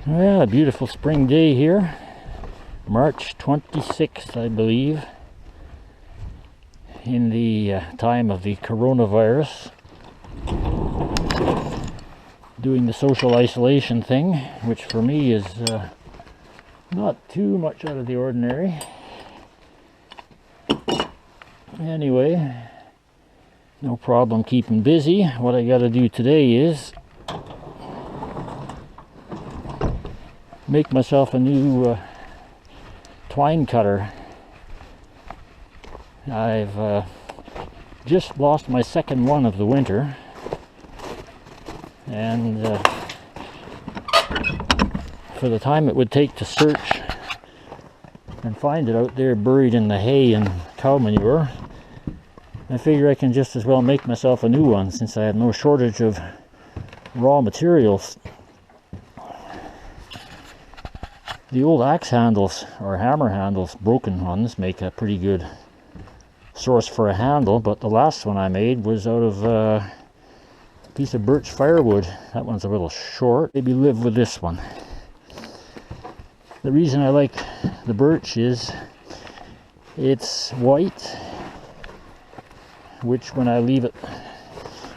Well, a beautiful spring day here, March 26th, I believe, in the time of the coronavirus, doing the social isolation thing, which for me is not too much out of the ordinary. Anyway, no problem keeping busy. What I got to do today is make myself a new twine cutter. I've just lost my second one of the winter, and for the time it would take to search and find it out there buried in the hay and cow manure, I figure I can just as well make myself a new one, since I have no shortage of raw materials. The old axe handles, or hammer handles, broken ones, make a pretty good source for a handle, but the last one I made was out of a piece of birch firewood. That one's a little short. Maybe live with this one. The reason I like the birch is it's white, which when I leave it,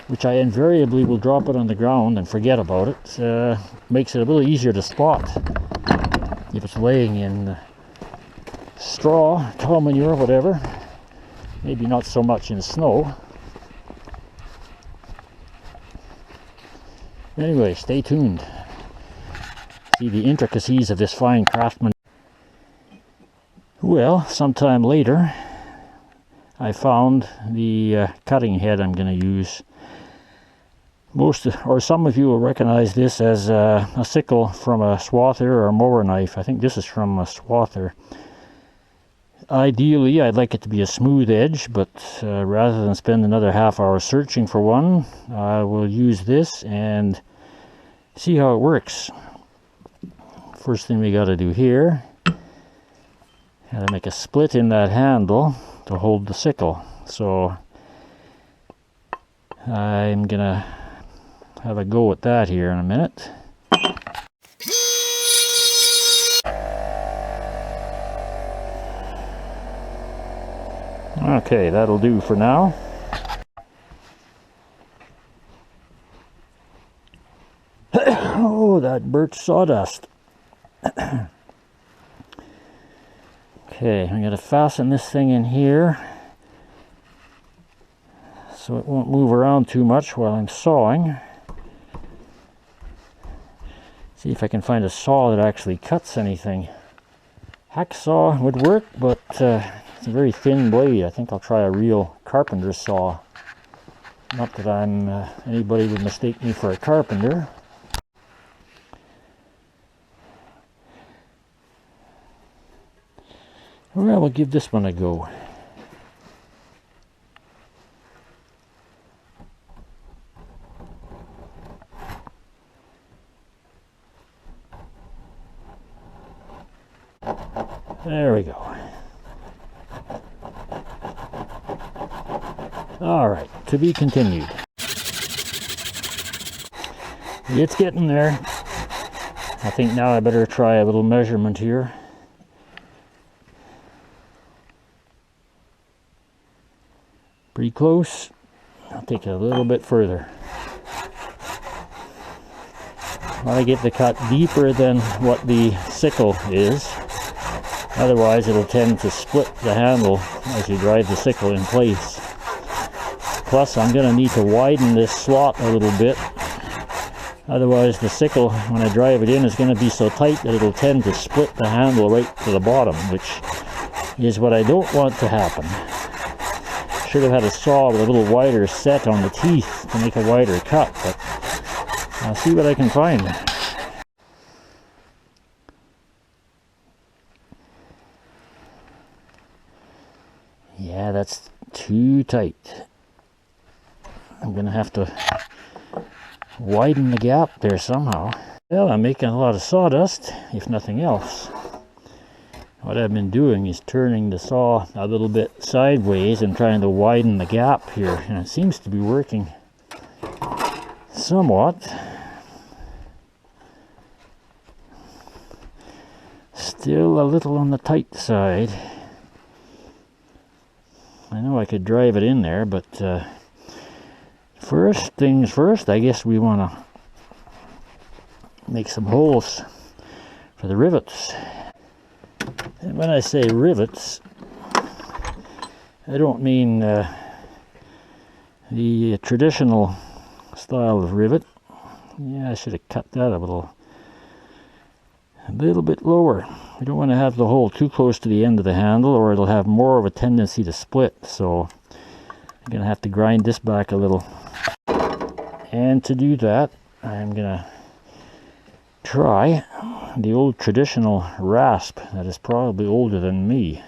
which I invariably will drop it on the ground and forget about it, makes it a little easier to spot. If it's laying in straw, cow manure, whatever, maybe not so much in snow. Anyway, stay tuned. See the intricacies of this fine craftsmanship. Well, sometime later, I found the cutting head I'm going to use. Some of you will recognize this as a sickle from a swather or a mower knife. I think this is from a swather. Ideally, I'd like it to be a smooth edge, but rather than spend another half hour searching for one, I will use this and see how it works. First thing we got to do here, got to make a split in that handle to hold the sickle. So I'm gonna have a go at that here in a minute. Okay, that'll do for now. Oh, that birch sawdust. Okay, I'm going to fasten this thing in here so it won't move around too much while I'm sawing. See if I can find a saw that actually cuts anything. Hacksaw would work, but it's a very thin blade. I think I'll try a real carpenter's saw. Not that anybody would mistake me for a carpenter. Well, we'll give this one a go. There we go. All right, to be continued. It's getting there. I think now I better try a little measurement here. Pretty close. I'll take it a little bit further. I want to get the cut deeper than what the sickle is. Otherwise it'll tend to split the handle as you drive the sickle in place. Plus I'm going to need to widen this slot a little bit. Otherwise the sickle, when I drive it in, is going to be so tight that it'll tend to split the handle right to the bottom, which is what I don't want to happen. Should have had a saw with a little wider set on the teeth to make a wider cut, but I'll see what I can find. Yeah, that's too tight. I'm gonna have to widen the gap there somehow. Well, I'm making a lot of sawdust, if nothing else. What I've been doing is turning the saw a little bit sideways and trying to widen the gap here, and it seems to be working somewhat. Still a little on the tight side. I know I could drive it in there, but first things first, I guess we want to make some holes for the rivets. And when I say rivets, I don't mean the traditional style of rivet. Yeah, I should have cut that a little bit lower. We don't want to have the hole too close to the end of the handle, or it'll have more of a tendency to split. So I'm going to have to grind this back a little. And to do that, I'm going to try the old traditional rasp that is probably older than me.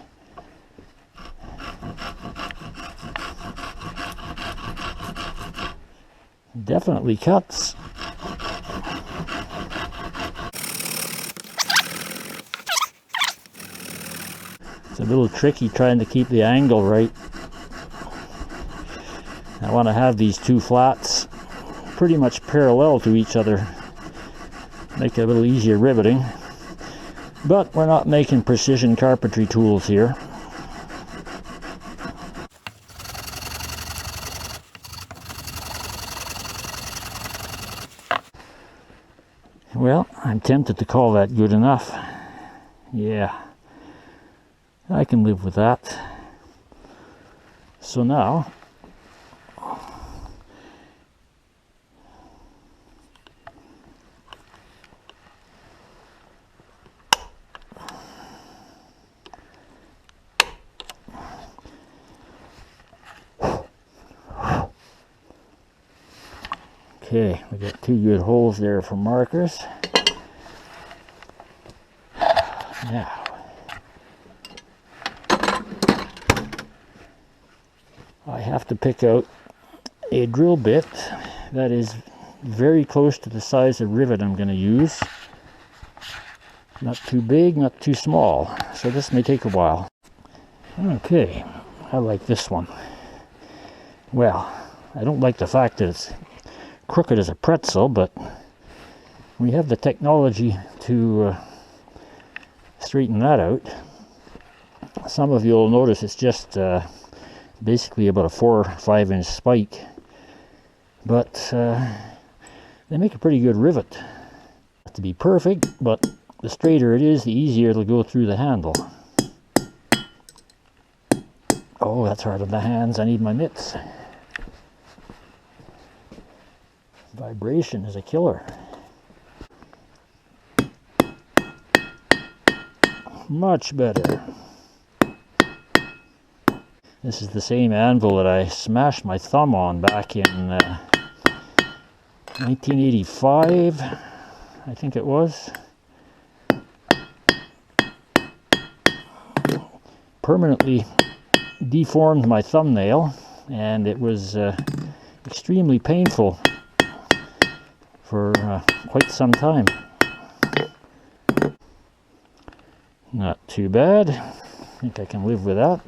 Definitely cuts. It's a little tricky trying to keep the angle right. I want to have these two flats pretty much parallel to each other. Make it a little easier riveting. But we're not making precision carpentry tools here. Well, I'm tempted to call that good enough. Yeah, I can live with that. So now, okay, we got two good holes there for markers. Now, I have to pick out a drill bit that is very close to the size of rivet I'm going to use. Not too big, not too small. So this may take a while. Okay, I like this one. Well, I don't like the fact that it's crooked as a pretzel, but we have the technology to straighten that out. Some of you will notice it's just basically about a 4 or 5 inch spike, but they make a pretty good rivet. Not to be perfect, but the straighter it is, the easier it'll go through the handle. Oh, that's hard on the hands. I need my mitts. Vibration is a killer. Much better. This is the same anvil that I smashed my thumb on back in 1985, I think it was. Permanently deformed my thumbnail, and it was extremely painful for quite some time. Not too bad. I think I can live with that.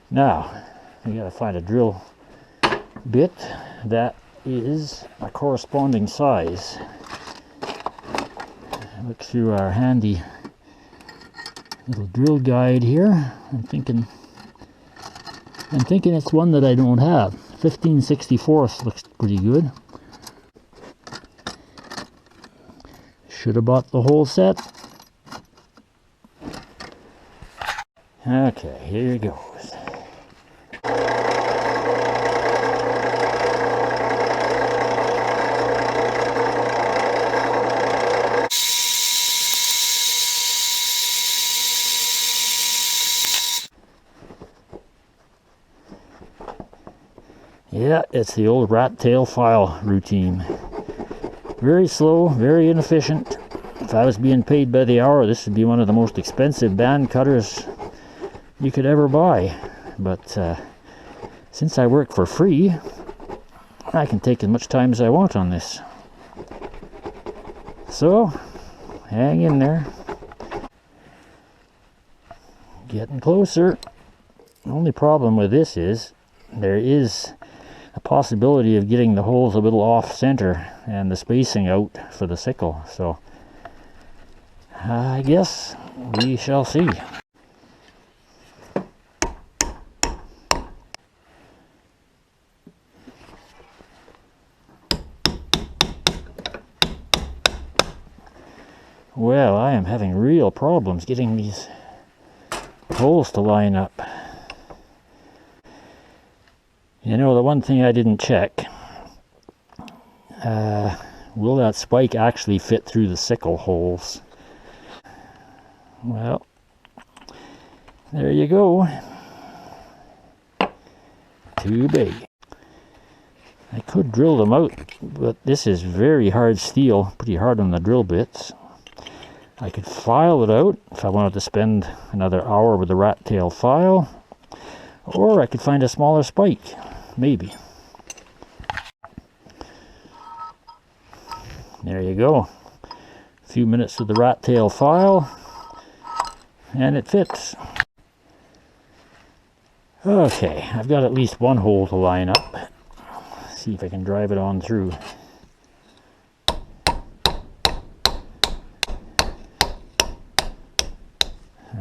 Now, we gotta find a drill bit that is a corresponding size. Look through our handy little drill guide here. I'm thinking it's one that I don't have. 15/64 looks pretty good. Should have bought the whole set. Okay, here it goes. Yeah, it's the old rat tail file routine. Very slow, very inefficient. If I was being paid by the hour, this would be one of the most expensive band cutters you could ever buy. But since I work for free, I can take as much time as I want on this. So, hang in there. Getting closer. The only problem with this is there is a possibility of getting the holes a little off center and the spacing out for the sickle. So I guess we shall see. Well, I am having real problems getting these holes to line up. You know, the one thing I didn't check, will that spike actually fit through the sickle holes? Well, there you go. Too big. I could drill them out, but this is very hard steel, pretty hard on the drill bits. I could file it out if I wanted to spend another hour with the rat tail file, or I could find a smaller spike, maybe. There you go. A few minutes with the rat tail file, and it fits. Okay, I've got at least one hole to line up. See if I can drive it on through.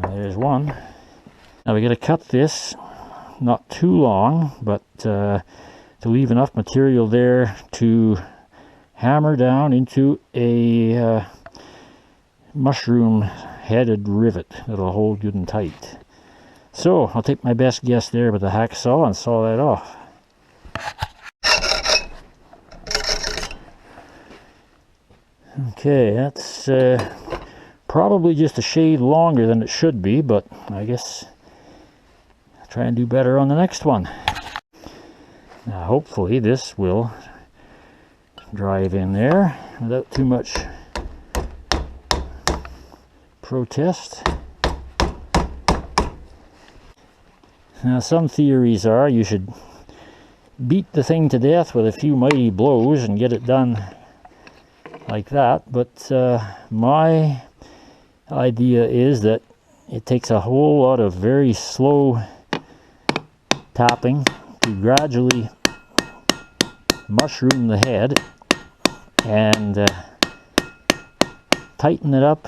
There's one. Now we got to cut this, not too long, but to leave enough material there to hammer down into a mushroom-headed rivet that'll hold good and tight. So I'll take my best guess there with the hacksaw and saw that off. Okay, that's probably just a shade longer than it should be, but I guess I'll try and do better on the next one. Now hopefully this will drive in there without too much protest. Now some theories are you should beat the thing to death with a few mighty blows and get it done like that, but my idea is that it takes a whole lot of very slow tapping to gradually mushroom the head and tighten it up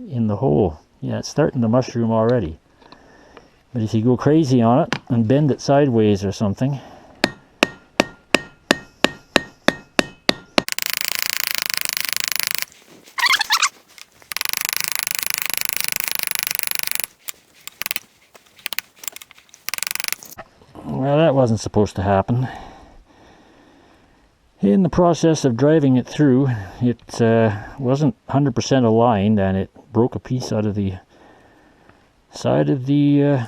in the hole. Yeah, it's starting to mushroom already, but if you go crazy on it and bend it sideways or something, well, that wasn't supposed to happen. In the process of driving it through, it wasn't 100% aligned, and it broke a piece out of the side of the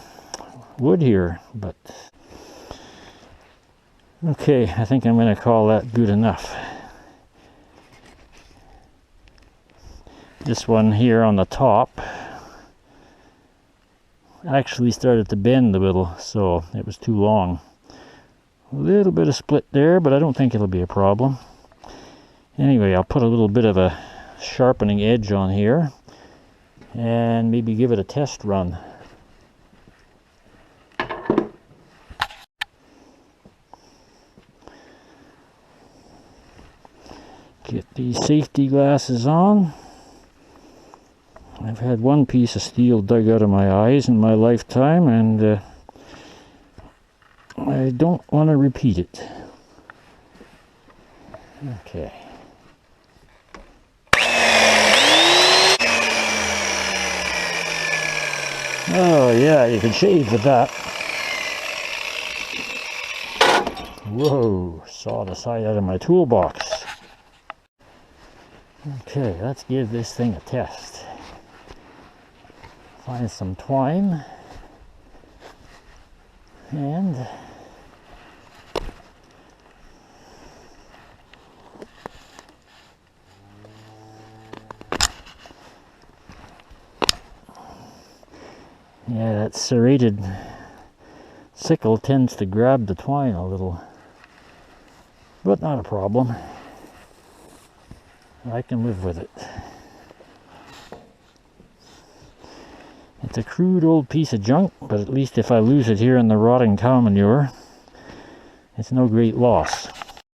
wood here. But okay, I think I'm going to call that good enough. This one here on the top actually started to bend a little, so it was too long. A little bit of split there, but I don't think it'll be a problem. Anyway, I'll put a little bit of a sharpening edge on here and maybe give it a test run. Get these safety glasses on. I've had one piece of steel dug out of my eyes in my lifetime, and I don't want to repeat it. Okay. Oh yeah, you can shave with that. Whoa, saw the side out of my toolbox. Okay, let's give this thing a test. Find some twine and yeah, that serrated sickle tends to grab the twine a little, but not a problem. I can live with it. It's a crude old piece of junk, but at least if I lose it here in the rotting cow manure, it's no great loss.